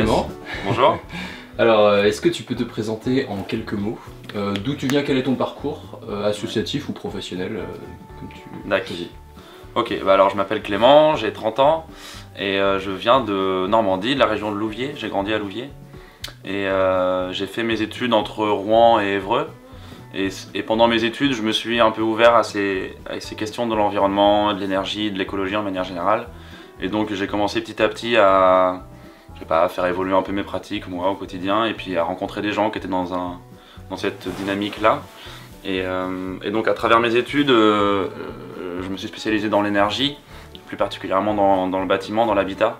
Clément. Bonjour. Alors, est-ce que tu peux te présenter en quelques mots? D'où tu viens, quel est ton parcours, associatif ou professionnel, comme tu choisis. Ok, bah alors je m'appelle Clément, j'ai 30 ans et je viens de Normandie, de la région de Louviers. J'ai grandi à Louviers et j'ai fait mes études entre Rouen et Évreux. Et pendant mes études, je me suis un peu ouvert à ces questions de l'environnement, de l'énergie, de l'écologie en manière générale. Et donc j'ai commencé petit à petit à faire évoluer un peu mes pratiques moi au quotidien et puis à rencontrer des gens qui étaient dans cette dynamique-là. Et donc à travers mes études, je me suis spécialisé dans l'énergie, plus particulièrement dans le bâtiment, dans l'habitat.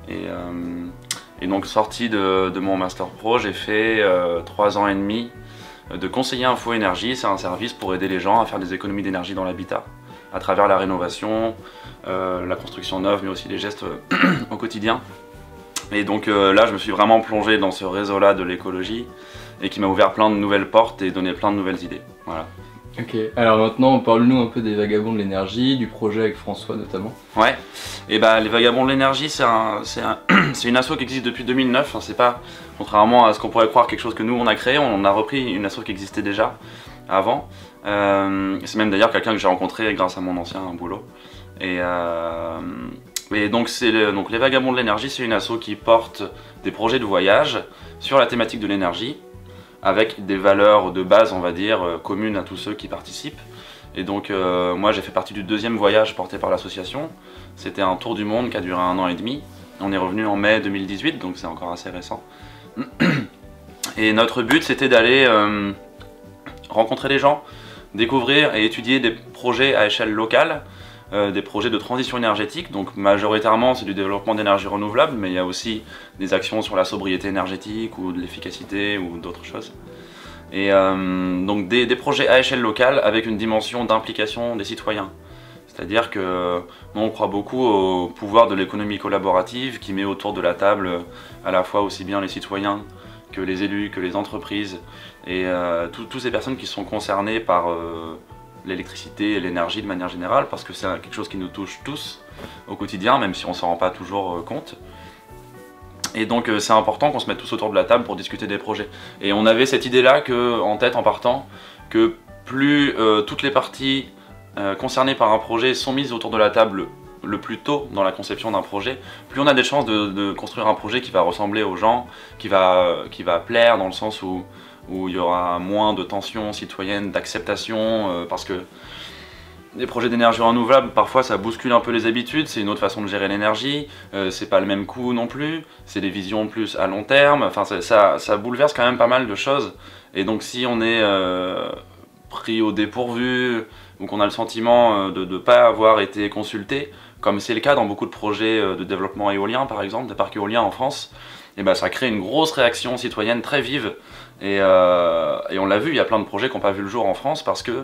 Et donc sorti de mon Master Pro, j'ai fait 3 ans et demi de conseiller info énergie. C'est un service pour aider les gens à faire des économies d'énergie dans l'habitat, à travers la rénovation, la construction neuve, mais aussi les gestes au quotidien. Et donc là, je me suis vraiment plongé dans ce réseau-là de l'écologie et qui m'a ouvert plein de nouvelles portes et donné plein de nouvelles idées. Voilà. Ok, alors maintenant, parle-nous un peu des Vagabonds de l'énergie, du projet avec François notamment. Ouais, et bah les Vagabonds de l'énergie, c'est une asso qui existe depuis 2009. C'est pas, contrairement à ce qu'on pourrait croire, quelque chose que nous on a créé, on a repris une asso qui existait déjà avant. C'est même d'ailleurs quelqu'un que j'ai rencontré grâce à mon ancien boulot. Et donc les Vagabonds de l'énergie, c'est une asso qui porte des projets de voyage sur la thématique de l'énergie, avec des valeurs de base, on va dire, communes à tous ceux qui participent. Et donc moi j'ai fait partie du 2e voyage porté par l'association. C'était un tour du monde qui a duré 1 an et demi. On est revenu en mai 2018, donc c'est encore assez récent. Et notre but c'était d'aller rencontrer des gens, découvrir et étudier des projets à échelle locale, des projets de transition énergétique. Donc majoritairement c'est du développement d'énergie renouvelable, mais il y a aussi des actions sur la sobriété énergétique ou de l'efficacité ou d'autres choses. Et donc des projets à échelle locale avec une dimension d'implication des citoyens. C'est-à-dire que nous on croit beaucoup au pouvoir de l'économie collaborative qui met autour de la table à la fois aussi bien les citoyens que les élus, que les entreprises et toutes ces personnes qui sont concernées par l'électricité et l'énergie de manière générale, parce que c'est quelque chose qui nous touche tous au quotidien, même si on ne s'en rend pas toujours compte. Et donc c'est important qu'on se mette tous autour de la table pour discuter des projets. Et on avait cette idée-là en tête en partant, que plus toutes les parties concernées par un projet sont mises autour de la table le plus tôt dans la conception d'un projet, plus on a des chances de construire un projet qui va ressembler aux gens, qui va plaire dans le sens où il y aura moins de tensions citoyennes, d'acceptation, parce que les projets d'énergie renouvelable, parfois ça bouscule un peu les habitudes, c'est une autre façon de gérer l'énergie, c'est pas le même coût non plus, c'est des visions plus à long terme, enfin ça bouleverse quand même pas mal de choses. Et donc si on est pris au dépourvu, ou qu'on a le sentiment de ne pas avoir été consulté, comme c'est le cas dans beaucoup de projets de développement éolien par exemple, des parcs éoliens en France, et ben ça crée une grosse réaction citoyenne très vive. Et on l'a vu, il y a plein de projets qui n'ont pas vu le jour en France parce que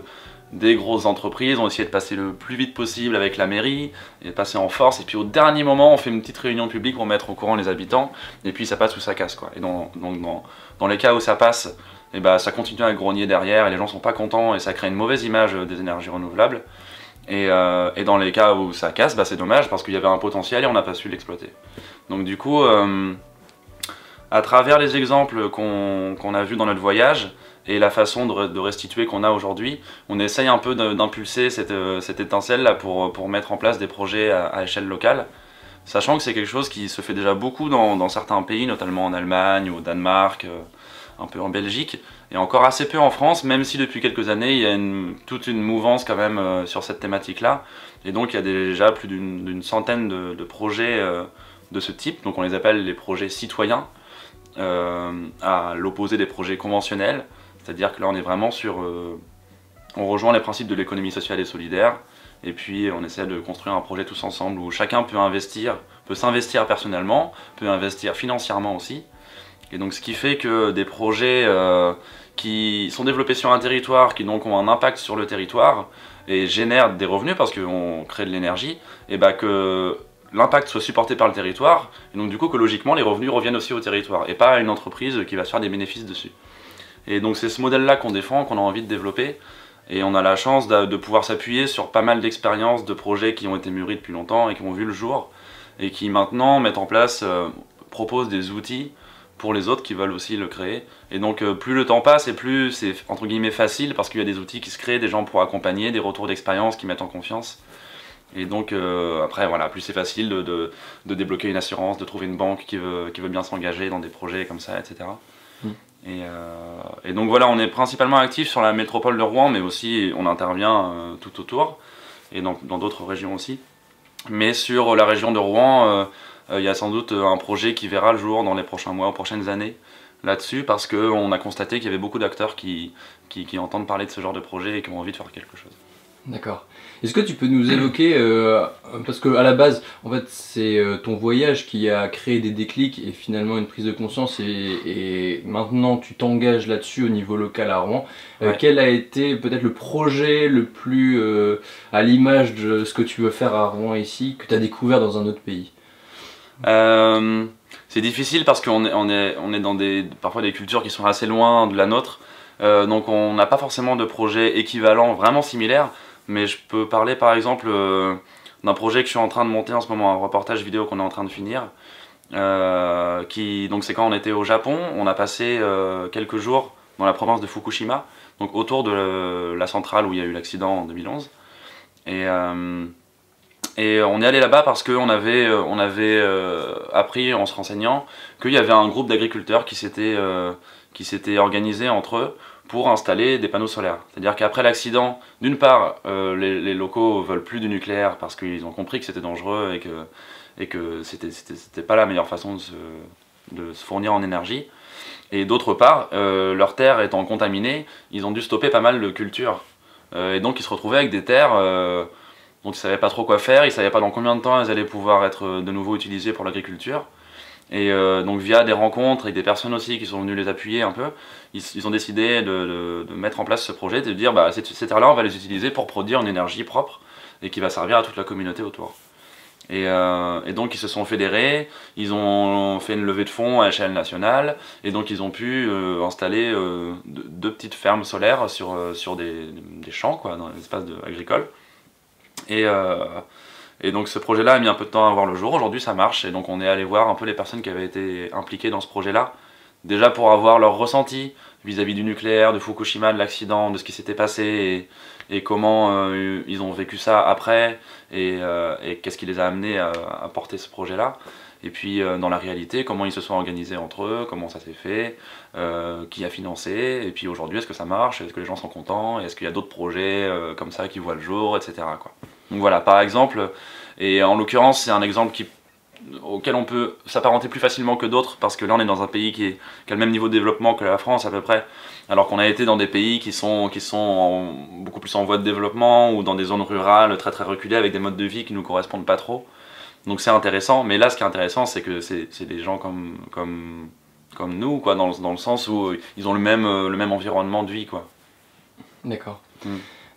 des grosses entreprises ont essayé de passer le plus vite possible avec la mairie, et de passer en force, et puis au dernier moment on fait une petite réunion publique pour mettre au courant les habitants, et puis ça passe ou ça casse, quoi. Et dans les cas où ça passe, et ben ça continue à grogner derrière, et les gens sont pas contents, et ça crée une mauvaise image des énergies renouvelables. Et dans les cas où ça casse, c'est dommage parce qu'il y avait un potentiel et on n'a pas su l'exploiter. Donc du coup, à travers les exemples qu'on a vus dans notre voyage et la façon de restituer qu'on a aujourd'hui, on essaye un peu d'impulser cette étincelle-là pour mettre en place des projets à échelle locale, sachant que c'est quelque chose qui se fait déjà beaucoup dans certains pays, notamment en Allemagne ou au Danemark, un peu en Belgique, et encore assez peu en France, même si depuis quelques années il y a toute une mouvance quand même sur cette thématique-là. Et donc il y a déjà plus d'une centaine de projets de ce type, donc on les appelle les projets citoyens, à l'opposé des projets conventionnels, c'est-à-dire que là on est vraiment on rejoint les principes de l'économie sociale et solidaire, et puis on essaie de construire un projet tous ensemble où chacun peut s'investir personnellement, peut investir financièrement aussi. Et donc ce qui fait que des projets qui sont développés sur un territoire, qui donc ont un impact sur le territoire et génèrent des revenus parce qu'on crée de l'énergie, et que l'impact soit supporté par le territoire, et donc du coup que logiquement les revenus reviennent aussi au territoire, et pas à une entreprise qui va se faire des bénéfices dessus. Et donc c'est ce modèle-là qu'on défend, qu'on a envie de développer, et on a la chance de pouvoir s'appuyer sur pas mal d'expériences de projets qui ont été mûris depuis longtemps et qui ont vu le jour, et qui maintenant mettent en place propose des outils pour les autres qui veulent aussi le créer. Et donc plus le temps passe et plus c'est entre guillemets facile parce qu'il y a des outils qui se créent, des gens pour accompagner, des retours d'expérience qui mettent en confiance. Et donc après voilà, plus c'est facile de débloquer une assurance, de trouver une banque qui veut bien s'engager dans des projets comme ça, etc. Et donc voilà, on est principalement actif sur la métropole de Rouen, mais aussi on intervient tout autour et dans d'autres régions aussi. Mais sur la région de Rouen, il y a sans doute un projet qui verra le jour dans les prochains mois ou prochaines années là-dessus, parce qu'on a constaté qu'il y avait beaucoup d'acteurs qui entendent parler de ce genre de projet et qui ont envie de faire quelque chose. D'accord. Est-ce que tu peux nous évoquer, parce qu'à la base, en fait, c'est ton voyage qui a créé des déclics et finalement une prise de conscience et maintenant tu t'engages là-dessus au niveau local à Rouen. Ouais. Quel a été peut-être le projet le plus à l'image de ce que tu veux faire à Rouen ici, que tu as découvert dans un autre pays? C'est difficile parce qu'on est dans parfois des cultures qui sont assez loin de la nôtre, donc on n'a pas forcément de projet équivalent vraiment similaire. Mais je peux parler par exemple d'un projet que je suis en train de monter en ce moment, un reportage vidéo qu'on est en train de finir. Donc c'est quand on était au Japon, on a passé quelques jours dans la province de Fukushima, donc autour de la centrale où il y a eu l'accident en 2011. Et on est allé là-bas parce qu'on avait appris en se renseignant qu'il y avait un groupe d'agriculteurs qui s'était organisé entre eux pour installer des panneaux solaires. C'est-à-dire qu'après l'accident, d'une part, les locaux veulent plus du nucléaire parce qu'ils ont compris que c'était dangereux et que c'était pas la meilleure façon de se fournir en énergie. Et d'autre part, leurs terres étant contaminées, ils ont dû stopper pas mal de cultures. Et donc ils se retrouvaient avec des terres dont ils savaient pas trop quoi faire, ils savaient pas dans combien de temps elles allaient pouvoir être de nouveau utilisées pour l'agriculture. Et donc via des rencontres avec des personnes aussi qui sont venues les appuyer un peu, ils ont décidé de mettre en place ce projet, de dire bah, ces terres-là on va les utiliser pour produire une énergie propre et qui va servir à toute la communauté autour. Et donc ils se sont fédérés, ils ont fait une levée de fonds à échelle nationale et donc ils ont pu installer deux petites fermes solaires sur des champs, quoi, dans l'espace agricole. Et donc ce projet-là a mis un peu de temps à voir le jour, aujourd'hui ça marche, et donc on est allé voir un peu les personnes qui avaient été impliquées dans ce projet-là, déjà pour avoir leur ressenti vis-à-vis du nucléaire, de Fukushima, de l'accident, de ce qui s'était passé, et comment ils ont vécu ça après, et qu'est-ce qui les a amenés à porter ce projet-là. Et puis dans la réalité, comment ils se sont organisés entre eux, comment ça s'est fait, qui a financé, et puis aujourd'hui est-ce que ça marche, est-ce que les gens sont contents, est-ce qu'il y a d'autres projets comme ça qui voient le jour, etc., quoi. Donc voilà, par exemple, et en l'occurrence c'est un exemple auquel on peut s'apparenter plus facilement que d'autres, parce que là on est dans un pays qui a le même niveau de développement que la France à peu près, alors qu'on a été dans des pays qui sont beaucoup plus en voie de développement, ou dans des zones rurales très très reculées avec des modes de vie qui nous correspondent pas trop. Donc c'est intéressant, mais là ce qui est intéressant c'est que c'est des gens comme nous, quoi, dans le sens où ils ont le même environnement de vie, quoi. D'accord.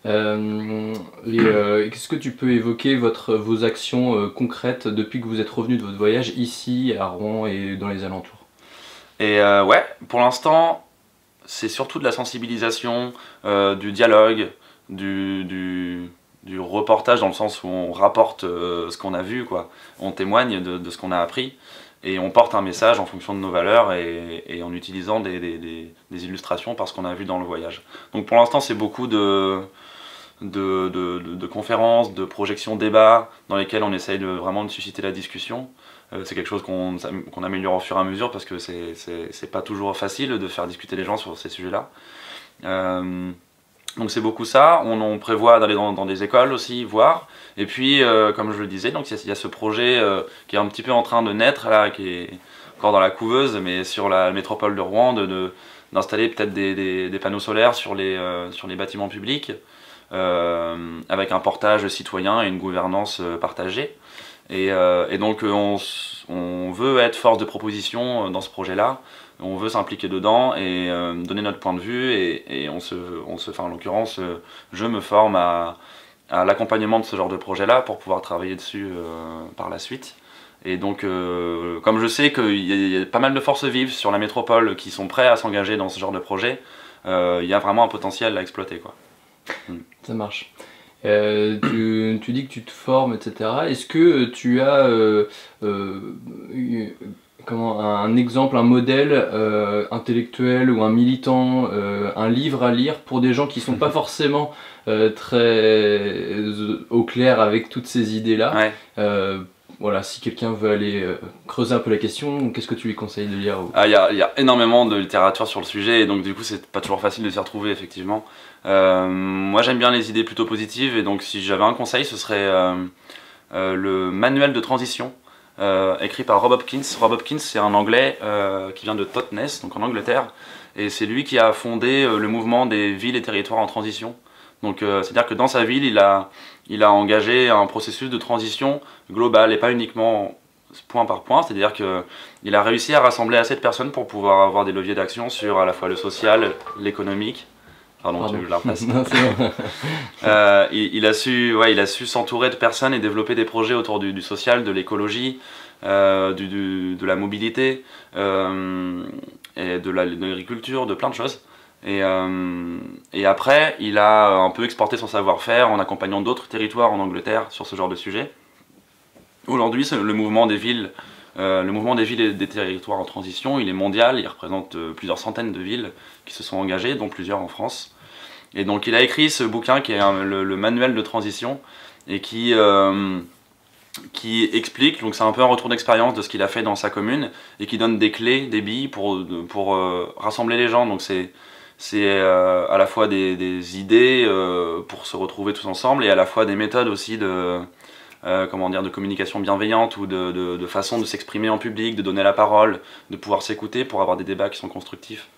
Qu'est-ce que tu peux évoquer vos actions concrètes depuis que vous êtes revenu de votre voyage ici à Rouen et dans les alentours? Et ouais, pour l'instant c'est surtout de la sensibilisation, du dialogue, du reportage, dans le sens où on rapporte ce qu'on a vu, quoi. On témoigne de ce qu'on a appris et on porte un message en fonction de nos valeurs et en utilisant des illustrations par ce qu'on a vu dans le voyage. Donc pour l'instant c'est beaucoup de conférences, de projections, débats dans lesquels on essaye vraiment de susciter la discussion. C'est quelque chose qu'on améliore au fur et à mesure parce que c'est pas toujours facile de faire discuter les gens sur ces sujets-là. Donc c'est beaucoup ça, on prévoit d'aller dans des écoles aussi, voir. Et puis, comme je le disais, donc il y a ce projet qui est un petit peu en train de naître, là, qui est encore dans la couveuse, mais sur la métropole de Rouen, d'installer peut-être des panneaux solaires sur les bâtiments publics, avec un portage citoyen et une gouvernance partagée. Et donc on veut être force de proposition dans ce projet-là. On veut s'impliquer dedans et donner notre point de vue et enfin, en l'occurrence, je me forme à l'accompagnement de ce genre de projet-là pour pouvoir travailler dessus par la suite. Et donc, comme je sais qu'il y a pas mal de forces vives sur la métropole qui sont prêts à s'engager dans ce genre de projet, il y a vraiment un potentiel à exploiter, quoi. Ça marche. Tu dis que tu te formes, etc. Est-ce que tu as un exemple, un modèle intellectuel ou un militant, un livre à lire pour des gens qui sont pas forcément très au clair avec toutes ces idées-là. Ouais. Voilà, si quelqu'un veut aller creuser un peu la question, qu'est-ce que tu lui conseilles de lire? Il y a énormément de littérature sur le sujet et donc du coup c'est pas toujours facile de s'y retrouver effectivement. Moi j'aime bien les idées plutôt positives et donc si j'avais un conseil ce serait le manuel de transition écrit par Rob Hopkins. Rob Hopkins c'est un anglais qui vient de Totnes, donc en Angleterre, et c'est lui qui a fondé le mouvement des villes et territoires en transition. Donc c'est-à-dire que dans sa ville il a engagé un processus de transition global et pas uniquement point par point, c'est-à-dire qu'il a réussi à rassembler assez de personnes pour pouvoir avoir des leviers d'action sur à la fois le social, l'économique. Pardon. Je la repasse. Non, bon. Il a su s'entourer de personnes et développer des projets autour du social, de l'écologie, de la mobilité, et de l'agriculture, de plein de choses. Et après, il a un peu exporté son savoir-faire en accompagnant d'autres territoires en Angleterre sur ce genre de sujet. Aujourd'hui, le mouvement des villes et des territoires en transition, il est mondial, il représente plusieurs centaines de villes qui se sont engagées, dont plusieurs en France. Et donc il a écrit ce bouquin qui est le manuel de transition et qui explique, donc c'est un peu un retour d'expérience de ce qu'il a fait dans sa commune et qui donne des clés, des billes pour rassembler les gens. Donc c'est à la fois des idées pour se retrouver tous ensemble et à la fois des méthodes aussi de communication bienveillante ou de façon de s'exprimer en public, de donner la parole, de pouvoir s'écouter pour avoir des débats qui sont constructifs.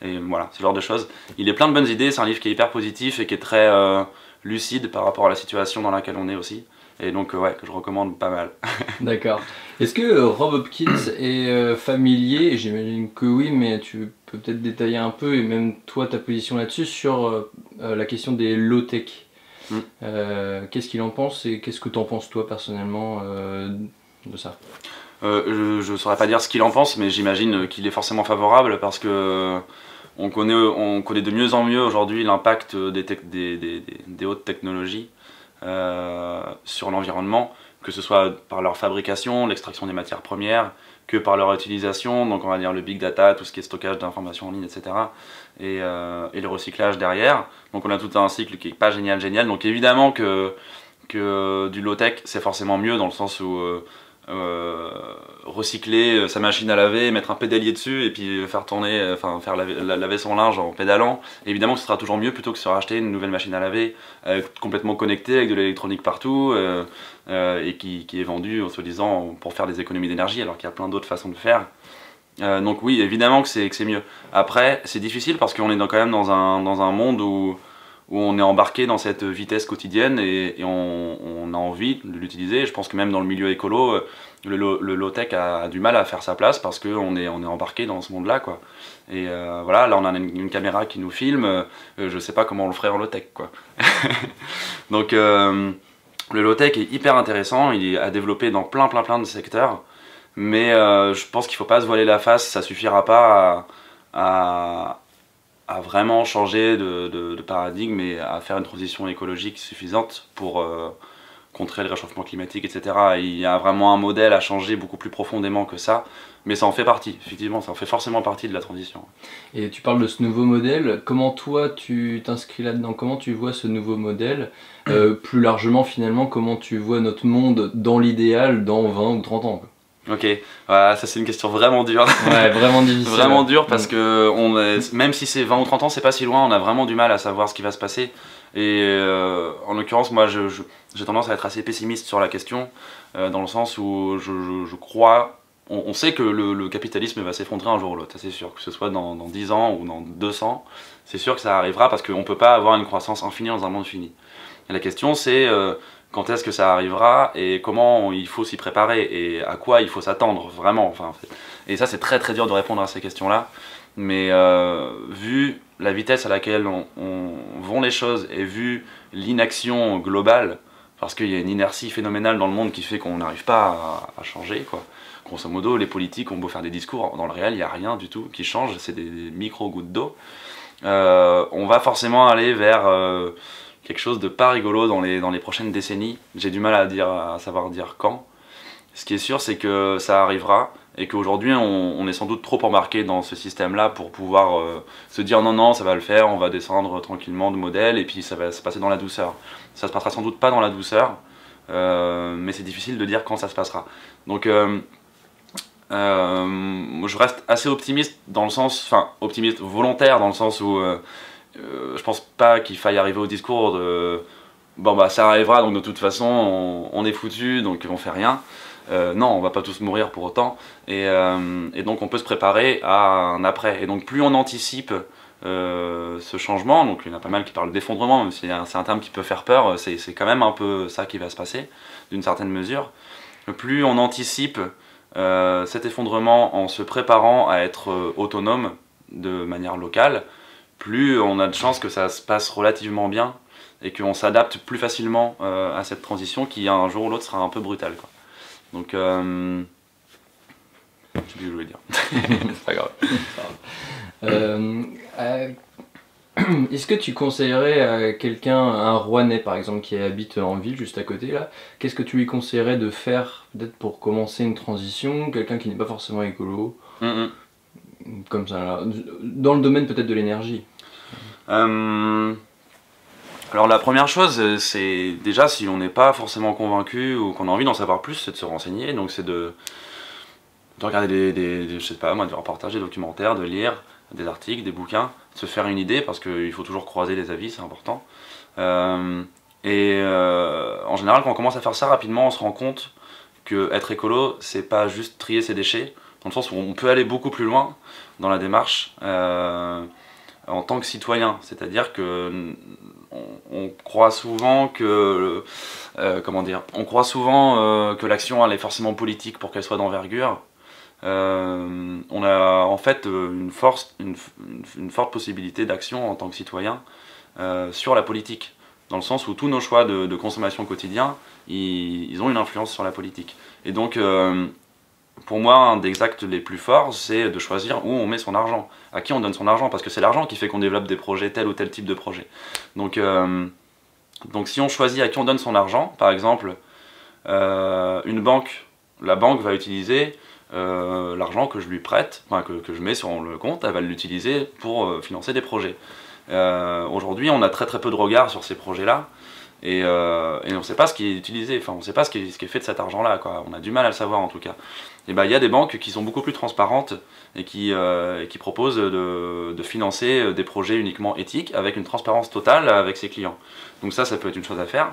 Et voilà, ce genre de choses. Il est plein de bonnes idées, c'est un livre qui est hyper positif et qui est très lucide par rapport à la situation dans laquelle on est aussi. Et donc ouais, que je recommande pas mal. D'accord. Est-ce que Rob Hopkins est familier, j'imagine que oui, mais tu peux peut-être détailler un peu, et même toi ta position là-dessus, sur la question des low-tech? Qu'est-ce qu'il en pense et qu'est-ce que tu en penses toi personnellement de ça? Je ne saurais pas dire ce qu'il en pense, mais j'imagine qu'il est forcément favorable parce que on connaît de mieux en mieux aujourd'hui l'impact des hautes technologies sur l'environnement, que ce soit par leur fabrication, l'extraction des matières premières, que par leur utilisation, donc on va dire le big data, tout ce qui est stockage d'informations en ligne, etc. Et le recyclage derrière. Donc on a tout un cycle qui est pas génial, donc évidemment que du low-tech c'est forcément mieux dans le sens où recycler sa machine à laver, mettre un pédalier dessus et puis faire tourner, faire laver son linge en pédalant. Et évidemment que ce sera toujours mieux plutôt que de se racheter une nouvelle machine à laver complètement connectée avec de l'électronique partout et qui est vendue en se disant pour faire des économies d'énergie alors qu'il y a plein d'autres façons de faire. Donc oui, évidemment que c'est mieux. Après, c'est difficile parce qu'on est quand même dans un monde où on est embarqué dans cette vitesse quotidienne et on a envie de l'utiliser. Je pense que même dans le milieu écolo, le low-tech a du mal à faire sa place parce qu'on est embarqué dans ce monde-là, quoi. Et voilà, là on a une caméra qui nous filme, je sais pas comment on le ferait en low-tech, quoi. Donc le low-tech est hyper intéressant, il est à développer dans plein de secteurs, mais je pense qu'il faut pas se voiler la face, ça suffira pas à vraiment changer de paradigme et à faire une transition écologique suffisante pour contrer le réchauffement climatique, etc. Et il y a vraiment un modèle à changer beaucoup plus profondément que ça, mais ça en fait partie, effectivement, ça en fait forcément partie de la transition. Et tu parles de ce nouveau modèle, comment toi tu t'inscris là-dedans, comment tu vois ce nouveau modèle, plus largement finalement, comment tu vois notre monde dans l'idéal dans 20 ou 30 ans, quoi. Ok, ça c'est une question vraiment dure. Ouais, vraiment difficile. Vraiment dure parce que même si c'est 20 ou 30 ans, c'est pas si loin, on a vraiment du mal à savoir ce qui va se passer. Et en l'occurrence, moi j'ai tendance à être assez pessimiste sur la question, dans le sens où je crois, on sait que le capitalisme va s'effondrer un jour ou l'autre, ça c'est sûr, que ce soit dans 10 ans ou dans 200, c'est sûr que ça arrivera parce qu'on peut pas avoir une croissance infinie dans un monde fini. Et la question c'est quand est-ce que ça arrivera et comment il faut s'y préparer et à quoi il faut s'attendre vraiment. Enfin, et ça c'est très dur de répondre à ces questions-là, mais vu la vitesse à laquelle vont les choses et vu l'inaction globale, parce qu'il y a une inertie phénoménale dans le monde qui fait qu'on n'arrive pas à changer, quoi. Grosso modo, les politiques ont beau faire des discours, dans le réel il n'y a rien du tout qui change, c'est des micro-gouttes d'eau. On va forcément aller vers quelque chose de pas rigolo dans les prochaines décennies. J'ai du mal à savoir dire quand. Ce qui est sûr, c'est que ça arrivera et qu'aujourd'hui on est sans doute trop embarqué dans ce système-là pour pouvoir se dire non, non, ça va le faire, on va descendre tranquillement de modèle et puis ça va se passer dans la douceur. Ça se passera sans doute pas dans la douceur, mais c'est difficile de dire quand ça se passera. Donc je reste assez optimiste dans le sens, enfin optimiste volontaire dans le sens où je pense pas qu'il faille arriver au discours de bon bah ça arrivera donc de toute façon on est foutu donc on fait rien. Non, on va pas tous mourir pour autant et donc on peut se préparer à un après. Et donc plus on anticipe ce changement, donc il y en a pas mal qui parlent d'effondrement, même si c'est un terme qui peut faire peur, c'est quand même un peu ça qui va se passer d'une certaine mesure. Plus on anticipe cet effondrement en se préparant à être autonome de manière locale, plus on a de chances que ça se passe relativement bien et qu'on s'adapte plus facilement à cette transition qui un jour ou l'autre sera un peu brutale, quoi. Donc je sais plus ce que je voulais dire. C'est pas grave. Est-ce que tu conseillerais à quelqu'un, un Rouennais par exemple qui habite en ville juste à côté là, qu'est-ce que tu lui conseillerais de faire peut-être pour commencer une transition, quelqu'un qui n'est pas forcément écolo, comme ça là, dans le domaine peut-être de l'énergie? Alors la première chose, c'est déjà si on n'est pas forcément convaincu ou qu'on a envie d'en savoir plus, c'est de se renseigner, donc c'est de regarder je sais pas moi, des reportages, des documentaires, de lire des articles, des bouquins, se faire une idée parce qu'il faut toujours croiser les avis, c'est important. En général quand on commence à faire ça rapidement on se rend compte que être écolo c'est pas juste trier ses déchets, dans le sens où on peut aller beaucoup plus loin dans la démarche en tant que citoyen, c'est-à-dire que on croit souvent que que l'action elle est forcément politique pour qu'elle soit d'envergure. On a en fait une forte possibilité d'action en tant que citoyen sur la politique, dans le sens où tous nos choix de consommation quotidien, ils ont une influence sur la politique. Et donc pour moi, un des actes les plus forts, c'est de choisir où on met son argent, à qui on donne son argent, parce que c'est l'argent qui fait qu'on développe des projets, tel ou tel type de projet. Donc si on choisit à qui on donne son argent, par exemple, une banque, la banque va utiliser l'argent que je lui prête, enfin que je mets sur le compte, elle va l'utiliser pour financer des projets. Aujourd'hui, on a très peu de regard sur ces projets-là, et on ne sait pas ce qui est utilisé, enfin on ne sait pas ce qui est fait de cet argent-là, quoi. On a du mal à le savoir en tout cas. Et ben il y a des banques qui sont beaucoup plus transparentes et qui proposent de financer des projets uniquement éthiques avec une transparence totale avec ses clients. Donc ça peut être une chose à faire.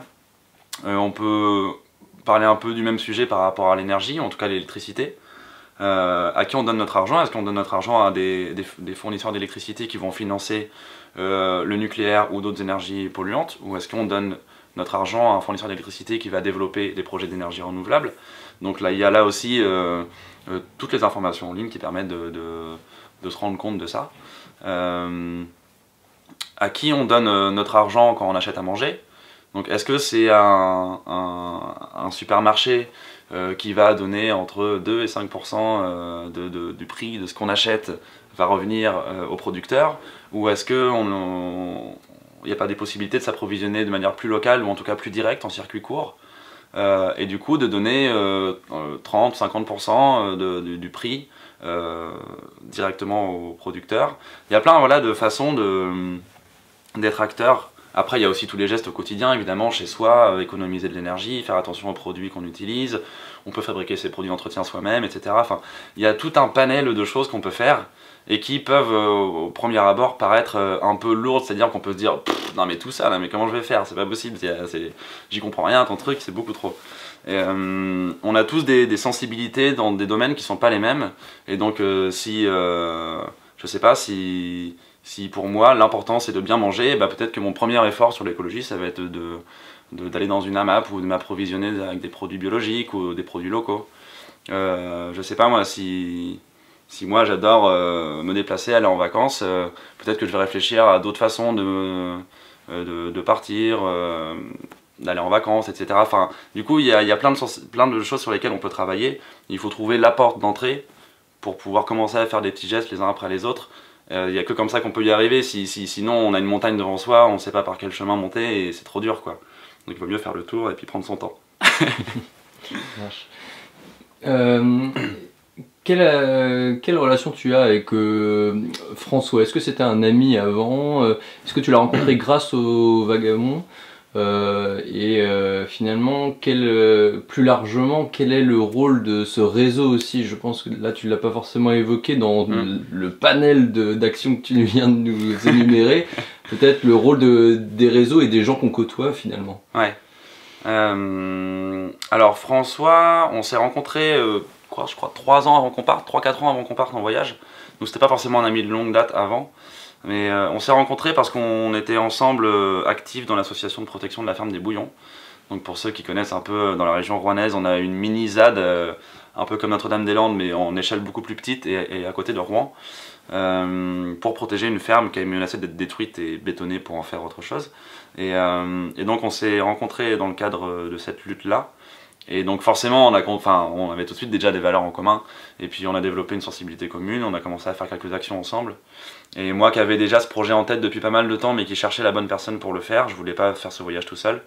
On peut parler un peu du même sujet par rapport à l'énergie, en tout cas l'électricité. À qui on donne notre argent? Est-ce qu'on donne notre argent à des fournisseurs d'électricité qui vont financer le nucléaire ou d'autres énergies polluantes? Ou est-ce qu'on donne notre argent à un fournisseur d'électricité qui va développer des projets d'énergie renouvelable? Donc là, il y a là aussi toutes les informations en ligne qui permettent de se rendre compte de ça. À qui on donne notre argent quand on achète à manger? Donc est-ce que c'est un supermarché qui va donner entre 2 et 5% du prix de ce qu'on achète va revenir au producteur? Ou est-ce qu'il n'y a pas des possibilités de s'approvisionner de manière plus locale ou en tout cas plus directe en circuit court et du coup de donner 30-50% du prix directement au producteur? Il y a plein voilà, de façons d'être acteur. Après, il y a aussi tous les gestes au quotidien, évidemment, chez soi, économiser de l'énergie, faire attention aux produits qu'on utilise, on peut fabriquer ses produits d'entretien soi-même, etc. Enfin, il y a tout un panel de choses qu'on peut faire et qui peuvent, au premier abord, paraître un peu lourdes, c'est-à-dire qu'on peut se dire « Non mais tout ça, là, mais comment je vais faire? C'est pas possible, j'y comprends rien, ton truc, c'est beaucoup trop. » Et on a tous des sensibilités dans des domaines qui sont pas les mêmes, et donc je sais pas si pour moi l'important c'est de bien manger, bah, peut-être que mon premier effort sur l'écologie ça va être d'aller dans une AMAP ou de m'approvisionner avec des produits biologiques ou des produits locaux. Je sais pas moi, si moi j'adore me déplacer, aller en vacances, peut-être que je vais réfléchir à d'autres façons de partir, d'aller en vacances, etc. Enfin, du coup il y a plein de choses sur lesquelles on peut travailler. Il faut trouver la porte d'entrée pour pouvoir commencer à faire des petits gestes les uns après les autres. Il n'y a que comme ça qu'on peut y arriver, sinon on a une montagne devant soi, on ne sait pas par quel chemin monter et c'est trop dur quoi. Donc il vaut mieux faire le tour et puis prendre son temps. quelle relation tu as avec François? Est-ce que c'était un ami avant? Est-ce que tu l'as rencontré grâce au Vagabond? Finalement, plus largement, quel est le rôle de ce réseau aussi? Je pense que là, tu l'as pas forcément évoqué dans le panel d'actions que tu viens de nous énumérer. Peut-être le rôle des réseaux et des gens qu'on côtoie finalement. Ouais. Alors François, on s'est rencontrés, je crois 3 ans avant qu'on parte, 3-4 ans avant qu'on parte en voyage. Donc c'était pas forcément un ami de longue date avant. Mais on s'est rencontrés parce qu'on était ensemble actifs dans l'association de protection de la ferme des Bouillons. Donc pour ceux qui connaissent un peu, dans la région rouennaise, on a une mini ZAD, un peu comme Notre-Dame-des-Landes, mais en échelle beaucoup plus petite et à côté de Rouen, pour protéger une ferme qui est menacée d'être détruite et bétonnée pour en faire autre chose. Et donc on s'est rencontrés dans le cadre de cette lutte-là. Et donc forcément, on avait tout de suite déjà des valeurs en commun, et puis on a développé une sensibilité commune, on a commencé à faire quelques actions ensemble. Et moi qui avais déjà ce projet en tête depuis pas mal de temps, mais qui cherchait la bonne personne pour le faire, je voulais pas faire ce voyage tout seul.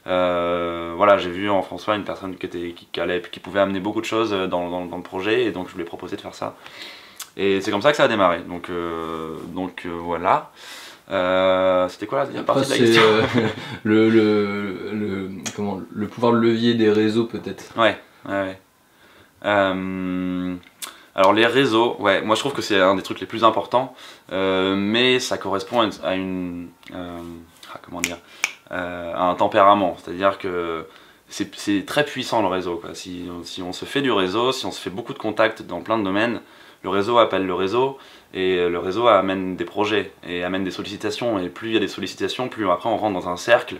Voilà, j'ai vu en François une personne qui pouvait amener beaucoup de choses dans le projet, et donc je lui ai proposé de faire ça. Et c'est comme ça que ça a démarré, donc voilà. C'était quoi la deuxième partie de la question? Le pouvoir de levier des réseaux peut-être. Ouais. Alors les réseaux, ouais, moi je trouve que c'est un des trucs les plus importants, mais ça correspond à à un tempérament, c'est-à-dire que c'est très puissant le réseau, quoi. Si on se fait du réseau, si on se fait beaucoup de contacts dans plein de domaines, le réseau appelle le réseau, et le réseau amène des projets, et amène des sollicitations, et plus il y a des sollicitations, plus après on rentre dans un cercle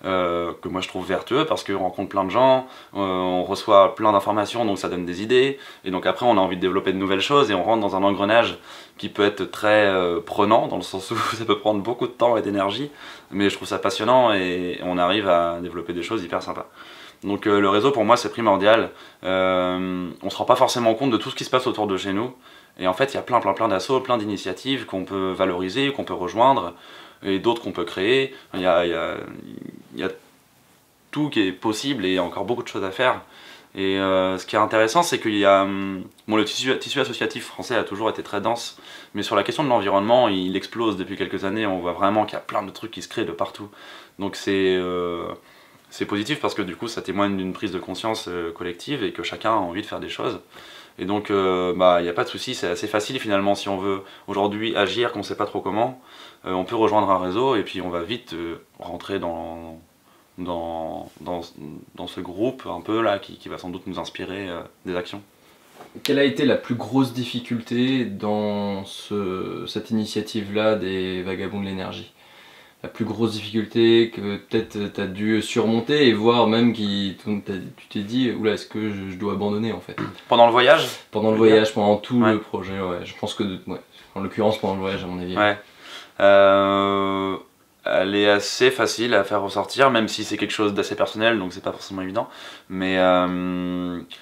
que moi je trouve vertueux, parce qu'on rencontre plein de gens, on reçoit plein d'informations, donc ça donne des idées, et donc après on a envie de développer de nouvelles choses, et on rentre dans un engrenage qui peut être très prenant, dans le sens où ça peut prendre beaucoup de temps et d'énergie, mais je trouve ça passionnant, et on arrive à développer des choses hyper sympas. Donc le réseau pour moi c'est primordial, on se rend pas forcément compte de tout ce qui se passe autour de chez nous, et en fait il y a plein d'assauts, plein d'initiatives qu'on peut valoriser, qu'on peut rejoindre, et d'autres qu'on peut créer. Il y a tout qui est possible et il y a encore beaucoup de choses à faire. Et ce qui est intéressant, c'est qu'il y a... le tissu associatif français a toujours été très dense, mais sur la question de l'environnement, il explose depuis quelques années. On voit vraiment qu'il y a plein de trucs qui se créent de partout. Donc c'est positif parce que du coup, ça témoigne d'une prise de conscience collective et que chacun a envie de faire des choses. Et donc, il n'y a pas de souci, c'est assez facile finalement. Si on veut aujourd'hui agir, qu'on ne sait pas trop comment, on peut rejoindre un réseau et puis on va vite rentrer dans ce groupe un peu là qui va sans doute nous inspirer des actions. Quelle a été la plus grosse difficulté dans cette initiative-là des Vagabonds de l'énergie? La plus grosse difficulté que peut-être tu as dû surmonter et voir même tu t'es dit oula, est-ce que je dois abandonner en fait? Pendant le voyage? Pendant le voyage, pendant tout le projet, ouais. Je pense que, en l'occurrence pendant le voyage à mon avis. Ouais. Elle est assez facile à faire ressortir, même si c'est quelque chose d'assez personnel, donc c'est pas forcément évident. Mais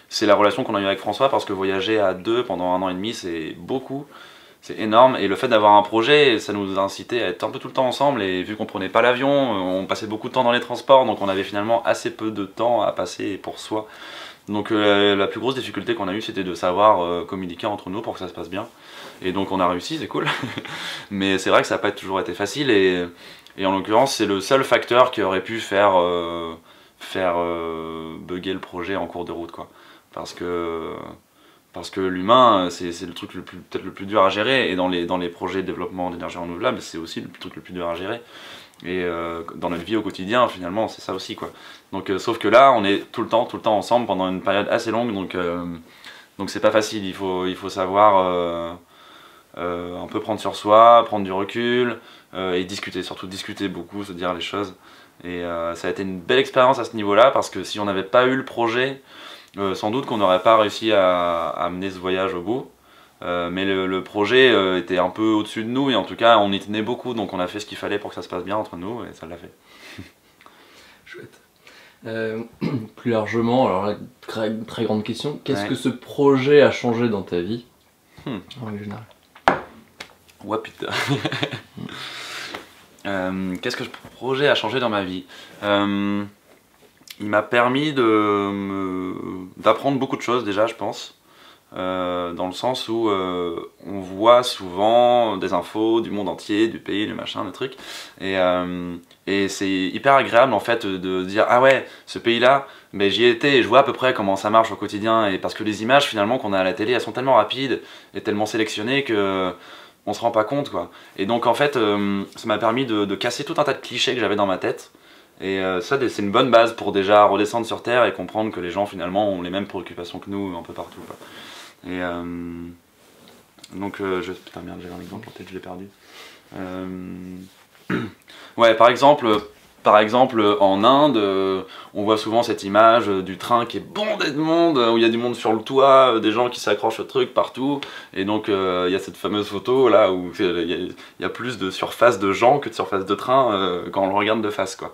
c'est la relation qu'on a eue avec François, parce que voyager à deux pendant 1 an et demi, c'est beaucoup. C'est énorme, et le fait d'avoir un projet, ça nous a incité à être un peu tout le temps ensemble, et vu qu'on prenait pas l'avion, on passait beaucoup de temps dans les transports, donc on avait finalement assez peu de temps à passer pour soi. Donc la plus grosse difficulté qu'on a eue, c'était de savoir communiquer entre nous pour que ça se passe bien. Et donc on a réussi, c'est cool. Mais c'est vrai que ça n'a pas toujours été facile, et en l'occurrence c'est le seul facteur qui aurait pu faire bugger le projet en cours de route, quoi. Parce que l'humain, c'est le truc peut-être le plus dur à gérer, et dans les projets de développement d'énergie renouvelable, c'est aussi le truc le plus dur à gérer. Et dans notre vie au quotidien, finalement, c'est ça aussi, quoi. Donc, sauf que là, on est tout le temps ensemble pendant une période assez longue, donc c'est pas facile. Il faut savoir un peu prendre sur soi, prendre du recul, et discuter, surtout discuter beaucoup, se dire les choses. Et ça a été une belle expérience à ce niveau-là, parce que si on n'avait pas eu le projet, sans doute qu'on n'aurait pas réussi à mener ce voyage au bout. Mais le projet était un peu au-dessus de nous, et en tout cas on y tenait beaucoup, donc on a fait ce qu'il fallait pour que ça se passe bien entre nous, et ça l'a fait. Chouette. Plus largement, alors là, très grande question, qu'est-ce que ce projet a changé dans ta vie en règle générale? Ouais, putain. Qu'est-ce que ce projet a changé dans ma vie? Il m'a permis d'apprendre beaucoup de choses déjà, je pense. dans le sens où on voit souvent des infos du monde entier, du pays, du machin, le truc, et c'est hyper agréable en fait de dire ah ouais, ce pays-là, mais j'y étais et je vois à peu près comment ça marche au quotidien, et parce que les images finalement qu'on a à la télé, elles sont tellement rapides et tellement sélectionnées que on se rend pas compte quoi. Et donc en fait, ça m'a permis de casser tout un tas de clichés que j'avais dans ma tête. Et ça, c'est une bonne base pour déjà redescendre sur Terre et comprendre que les gens finalement ont les mêmes préoccupations que nous un peu partout, quoi. Et donc, putain merde, j'avais un exemple en tête, je l'ai perdu. Ouais, par exemple, en Inde, on voit souvent cette image du train qui est bondé de monde, où il y a du monde sur le toit, des gens qui s'accrochent au truc partout, et donc il y a cette fameuse photo là où il y a plus de surface de gens que de surface de train quand on le regarde de face, quoi.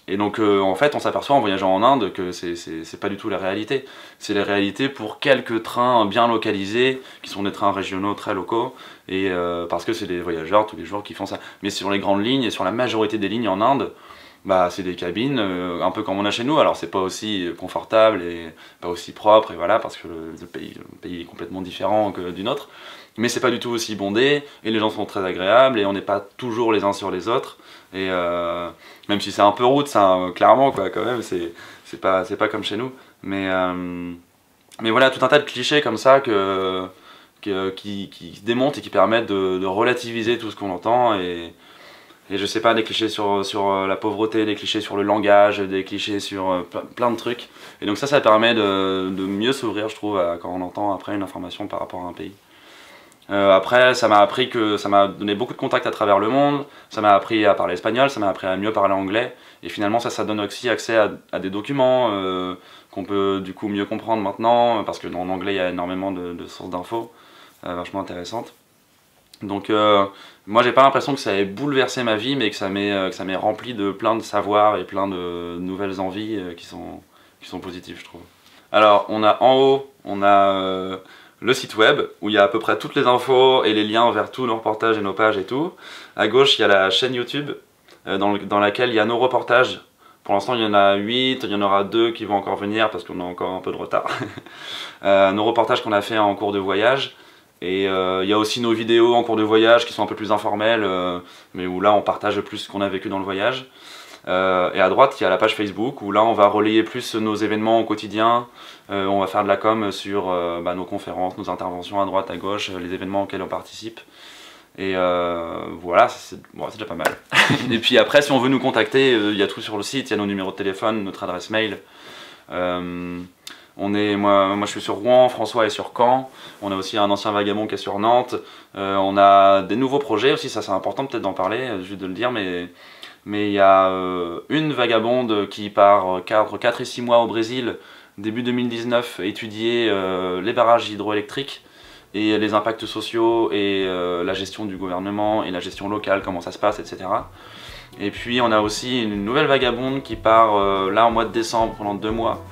Et donc en fait on s'aperçoit en voyageant en Inde que c'est pas du tout la réalité. C'est la réalité pour quelques trains bien localisés, qui sont des trains régionaux très locaux, et parce que c'est des voyageurs tous les jours qui font ça. Mais sur les grandes lignes et sur la majorité des lignes en Inde, bah c'est des cabines un peu comme on a chez nous. Alors c'est pas aussi confortable et pas aussi propre, et voilà, parce que le pays est complètement différent que du nôtre. Mais c'est pas du tout aussi bondé, et les gens sont très agréables, et on n'est pas toujours les uns sur les autres. Et même si c'est un peu route, ça, clairement, quoi, quand même, c'est pas comme chez nous. Mais voilà, tout un tas de clichés comme ça qui démontent et qui permettent de relativiser tout ce qu'on entend. Et je sais pas, des clichés sur la pauvreté, des clichés sur le langage, des clichés sur plein de trucs. Et donc ça permet de mieux s'ouvrir, je trouve, quand on entend après une information par rapport à un pays. Après, ça m'a donné beaucoup de contacts à travers le monde, ça m'a appris à parler espagnol, ça m'a appris à mieux parler anglais, et finalement ça donne aussi accès à des documents qu'on peut du coup mieux comprendre maintenant, parce que en anglais il y a énormément de sources d'infos vachement intéressantes. Donc moi j'ai pas l'impression que ça ait bouleversé ma vie, mais que ça m'ait rempli de plein de savoirs et plein de nouvelles envies qui sont positives, je trouve. Alors on a en haut, le site web, où il y a à peu près toutes les infos et les liens vers tous nos reportages et nos pages et tout. À gauche, il y a la chaîne YouTube, dans laquelle il y a nos reportages. Pour l'instant, il y en a 8, il y en aura 2 qui vont encore venir, parce qu'on a encore un peu de retard. Nos reportages qu'on a fait en cours de voyage. Et il y a aussi nos vidéos en cours de voyage, qui sont un peu plus informelles, mais où là, on partage plus ce qu'on a vécu dans le voyage. Et à droite, il y a la page Facebook, où là, on va relayer plus nos événements au quotidien. On va faire de la com sur nos conférences, nos interventions à droite, à gauche, les événements auxquels on participe. Et voilà, c'est déjà pas mal. Et puis après, si on veut nous contacter, il y a tout sur le site, il y a nos numéros de téléphone, notre adresse mail. Moi je suis sur Rouen, François est sur Caen, on a aussi un ancien vagabond qui est sur Nantes. On a des nouveaux projets aussi, ça c'est important peut-être d'en parler, juste de le dire, mais il y a une vagabonde qui part entre 4 et 6 mois au Brésil, début 2019, étudier les barrages hydroélectriques et les impacts sociaux et la gestion du gouvernement et la gestion locale, comment ça se passe, etc. Et puis on a aussi une nouvelle vagabonde qui part là en mois de décembre pendant 2 mois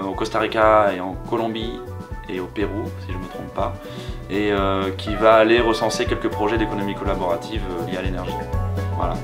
au Costa Rica et en Colombie et au Pérou, si je ne me trompe pas, et qui va aller recenser quelques projets d'économie collaborative liés à l'énergie. Voilà.